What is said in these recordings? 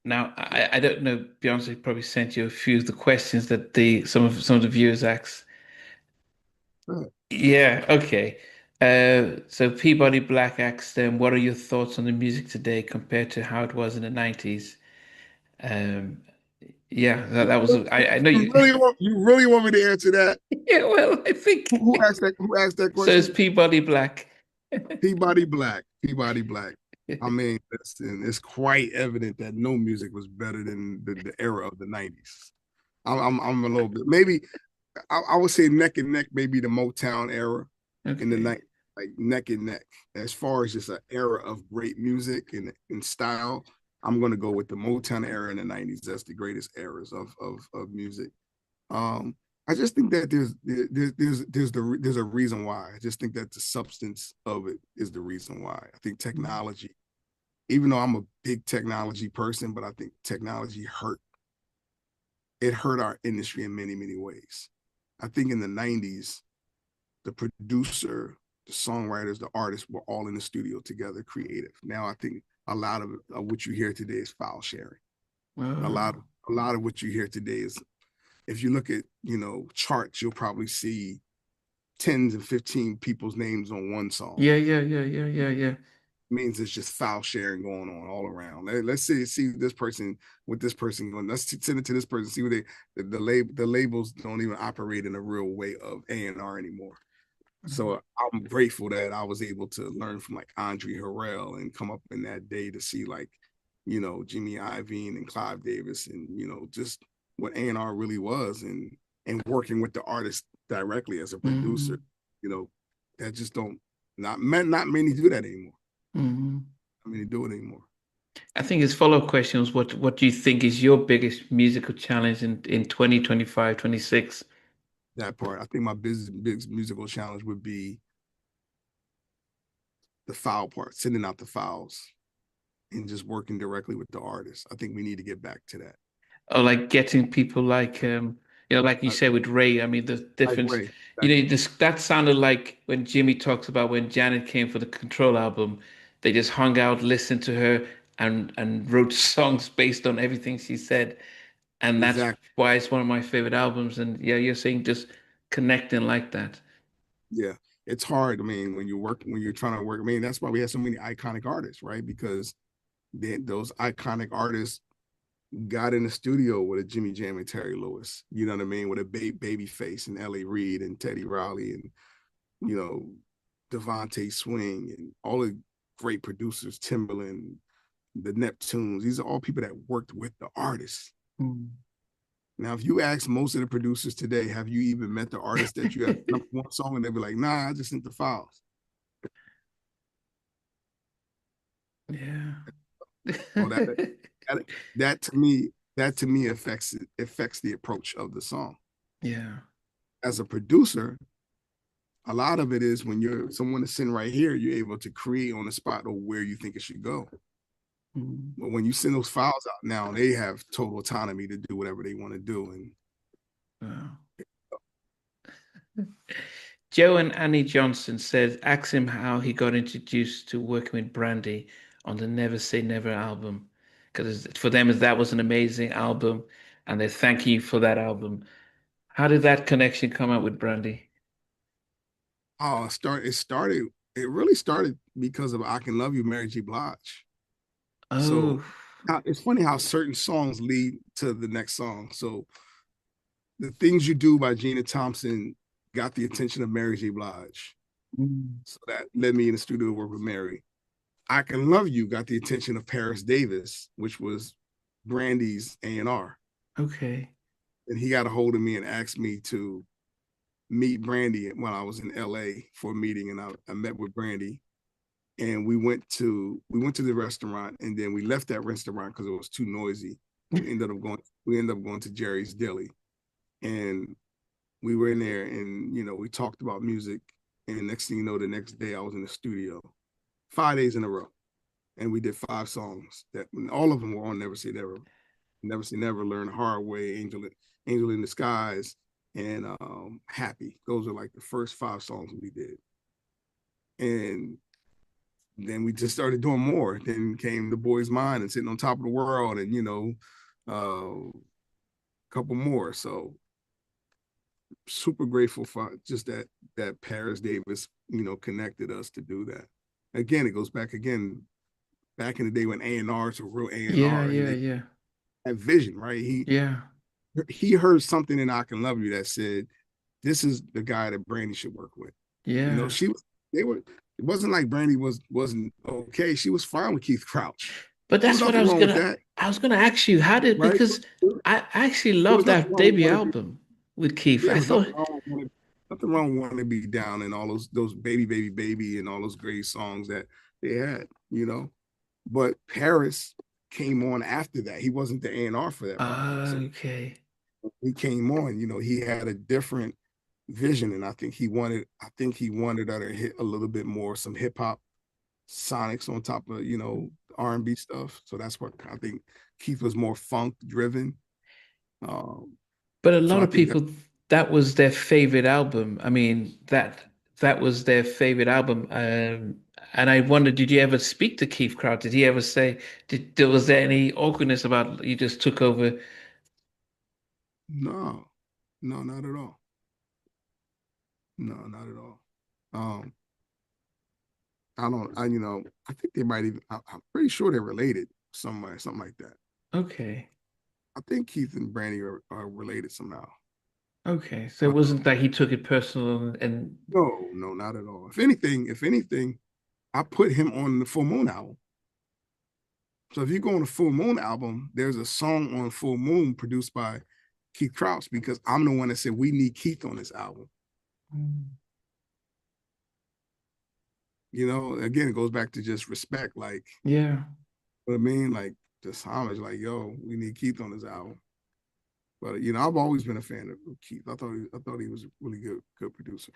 Now, I don't know. Beyonce probably sent you a few of the questions that the some of the viewers asked. Right. Yeah, okay. So Peabody Black asked them, "What are your thoughts on the music today compared to how it was in the 90s?" Um, yeah, that was. I know you. You really want me to answer that? Yeah, well, I think Who asked that so. It's question? Peabody Black. Peabody Black. Peabody Black. I mean, it's quite evident that no music was better than the era of the 90s. I'm a little bit maybe I would say neck and neck, maybe the Motown era in the Okay. night, like neck and neck. As far as just an era of great music and style, I'm gonna go with the Motown era in the 90s. That's the greatest eras of music. Um, I just think that there's a reason why. I just think that the substance of it is the reason why. I think technology, even though I'm a big technology person, but I think technology hurt our industry in many ways. I think in the 90s, the producer, the songwriters, the artists were all in the studio together, creative. Now I think a lot of what you hear today is file sharing. A lot Oh. of a lot of what you hear today is, if you look at charts, you'll probably see tens and 15 people's names on one song. Yeah, yeah, yeah, yeah, yeah, yeah. It means it's just file sharing going on all around. Let's see this person with this person going. Let's send it to this person. See what the labels don't even operate in a real way of A&R anymore. So I'm grateful that I was able to learn from like Andre Harrell and come up in that day to see like, Jimmy Iovine and Clive Davis and, just what A&R really was, and working with the artist directly as a producer, Hmm. you know, that just don't not many do that anymore. Hmm. Not many do it anymore. I think his follow-up question was what do you think is your biggest musical challenge in 2025, 26? That part. I think my big musical challenge would be the file part, sending out the files and just working directly with the artist. I think we need to get back to that. Or like getting people like like you I, said with Ray, I mean the like difference, Ray, exactly. this that sounded like when Jimmy talks about when Janet came for the Control album, they just hung out, listened to her and wrote songs based on everything she said. And that's Exactly. why it's one of my favorite albums. And yeah, you're saying just connecting like that. Yeah. It's hard. I mean, when you're trying to work, I mean, that's why we have so many iconic artists, right? Because those iconic artists got in the studio with a Jimmy Jam and Terry Lewis, you know what I mean? With a baby face and L.A. Reid and Teddy Riley and, you know, Devontae Swing and all the great producers, Timberland, the Neptunes. These are all people that worked with the artists. Mm. Now, if you ask most of the producers today, have you even met the artist that you have number one song? And they'll be like, nah, I just sent the files. Yeah. Well, that, that to me, affects the approach of the song. Yeah. As a producer, a lot of it is when you're someone is sitting right here, you're able to create on the spot or where you think it should go. Mm. But when you send those files out now, they have total autonomy to do whatever they want to do. And Wow. Joe and Annie Johnson said, ask him how he got introduced to working with Brandy on the Never Say Never album. Because for them, that was an amazing album, and they're thanking you for that album. How did that connection come out with Brandy? it really started because of I Can Love You, Mary J. Blige. So Oh, it's funny how certain songs lead to the next song. So the Things You Do by Gina Thompson got the attention of Mary J. Blige. mm, So that led me in the studio to work with Mary. I Can Love You got the attention of Paris Davis, which was Brandy's A&R. okay. And he got a hold of me and asked me to meet Brandy when I was in LA for a meeting. And I met with Brandy, and we went to the restaurant, and then we left that restaurant because it was too noisy. We ended up going to Jerry's Deli, and we were in there, and we talked about music. And the next thing you know, the next day I was in the studio 5 days in a row, and we did 5 songs that all of them were on Never Say Never, Never Say Never, Learn the Hard Way, Angel in the Skies, and Happy. Those are like the first 5 songs we did, and then we just started doing more. Then came The Boy's Mind and Sitting on Top of the World, and a couple more. So super grateful for just that Paris Davis, connected us to do that. Again, it goes back again, back in the day when A&Rs were real Yeah, A&R, and yeah, they yeah, had vision, right? yeah, He heard something in I Can Love You that said, this is the guy that Brandy should work with. yeah. They were, it wasn't like Brandy wasn't okay. She was fine with Keith Crouch. But There was that's what nothing wrong with that, I was gonna ask you, how did, right? because I actually There was loved nothing that wrong with debut wanting to be, album with Keith. yeah, I there was thought, nothing wrong with wanting to be down and all those baby, baby, baby and all those great songs that they had. But Paris came on after that. He wasn't the A&R for that project. So okay, he came on, he had a different vision. And I think he wanted her to hit a little bit more, some hip hop sonics on top of, R&B stuff. So that's what I think Keith was more funk driven. but a So lot I of think that, people, that was their favorite album. I mean, that was their favorite album. And I wonder, did you ever speak to Keith Crouch? Did he ever say, was there any awkwardness about you just took over? no, no, not at all. No, not at all. Um, I don't, I think they might even, I'm pretty sure they're related somewhere, something like that. Okay. I think Keith and Brandy are related somehow. Okay. So it But wasn't that he took it personal and no, no, not at all. If anything, I put him on the Full Moon album. So if you go on the Full Moon album, there's a song on Full Moon produced by Keith Crouch, because I'm the one that said we need Keith on this album. Again, it goes back to just respect, like, yeah. what I mean, like just homage, like, yo, we need Keith on this album. But I've always been a fan of Keith. I thought he was a really good producer.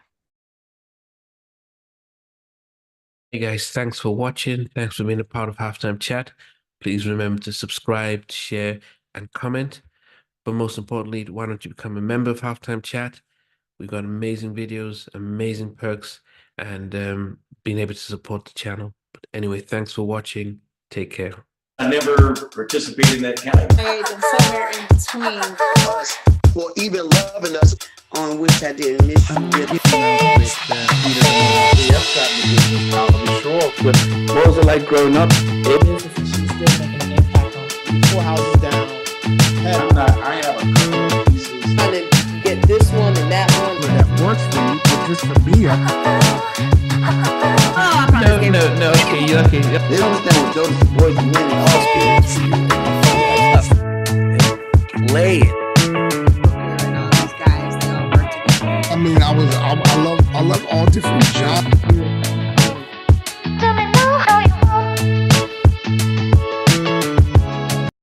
Hey guys, thanks for watching. Thanks for being a part of Halftime Chat. Please remember to subscribe, share, and comment. But most importantly, why don't you become a member of Halftime Chat? We've got amazing videos, amazing perks, and being able to support the channel. But anyway, thanks for watching. Take care. I never participated in that category. And somewhere in between us for even loving us, on which I didn't miss you with. What was it like growing up? She's still making an impact on 4 houses down. I have a couple pieces. trying to get this one and that one. That works for you, but just for me, No. Okay, you okay? They don't understand what Jonas Boys are winning all spirits. Play it. And all these guys, they all work together. I mean, I love all different genres.